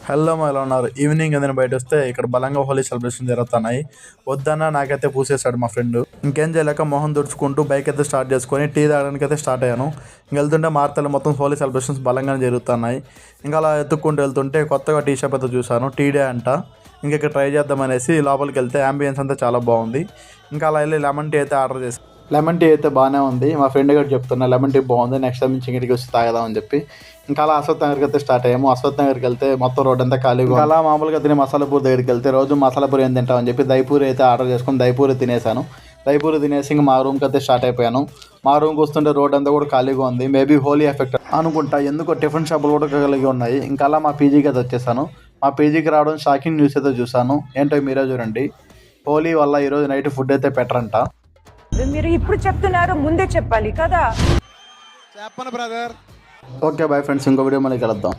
Hello ఎలా ఉన్నారు? Evening ఏదైనా బయట వస్తే ఇక్కడ బలంగా హోలీ సెలబ్రేషన్ జరుగుతున్నాయి. వద్దన్నా నాకైతే పూసేశాడు మా ఫ్రెండ్. ఇంకేం చేయలేక మొహం తుడుచుకుంటూ బైక్ అయితే స్టార్ట్ చేసుకొని టీ తాగడానికి అయితే స్టార్ట్ అయ్యాను. వెళ్తుంటే మార్తలు మొత్తం హోలీ సెలబ్రేషన్స్ బలంగానే జరుగుతున్నాయి. ఇంకా అలా ఎత్తుక్కుంటూ వెళ్తుంటే కొత్తగా టీ షాప్ అయితే చూశాను. టీ డే అంట. ఇంకా ఇక్కడ ట్రై చేద్దామనేసి లోపలికి వెళ్తే అంబియన్స్ అంతా చాలా బాగుంది. ఇంకా అలా వెళ్ళి లెమన్ టీ అయితే ఆర్డర్ చేసి లెమన్ టీ అయితే బాగానే ఉంది. మా ఫ్రెండ్ గారు చెప్తున్నా లెమన్ టీ బాగుంది, నెక్స్ట్ టైం నుంచి ఇంటికి వచ్చి తాగదామని చెప్పి ఇంకా అలా అశ్వత్ నగర్కి అయితే స్టార్ట్ అయ్యాము. అశ్వత్ నగర్కి వెళ్తే మొత్తం రోడ్ అంతా ఖాళీగా అలా మామూలుగా తినే మసాలాపూర్ దగ్గరికి వెళ్తే రోజు మసాలాపూరి ఏం తింటామని చెప్పి దైపూరి అయితే ఆర్డర్ చేసుకుని దైపూరి తినేసాను. దైపూరి తినేసి ఇంకా మా రూమ్కి అయితే స్టార్ట్ అయిపోయాను. మా రూమ్కి వస్తుంటే రోడ్ అంతా కూడా ఖాళీగా ఉంది. మేబీ హోలీ ఎఫెక్ట్ అనుకుంటా, ఎందుకో టిఫిన్ షాపులు కూడా కలిగి ఉన్నాయి. ఇంకా అలా మా పీజీకి అయితే వచ్చేసాను. మా పీజీకి రావడం షాకింగ్ న్యూస్ అయితే చూసాను. ఏంటో మీరే చూడండి. హోలీ వల్ల ఈరోజు నైట్ ఫుడ్ అయితే పెట్టరంట. మీరు ఇప్పుడు చెప్తున్నారు, ముందే చెప్పాలి కదా. చెప్పను బ్రదర్. ఓకే బాయ్ ఫ్రెండ్స్, ఇంకో వీడియో మళ్ళీ కలుద్దాం.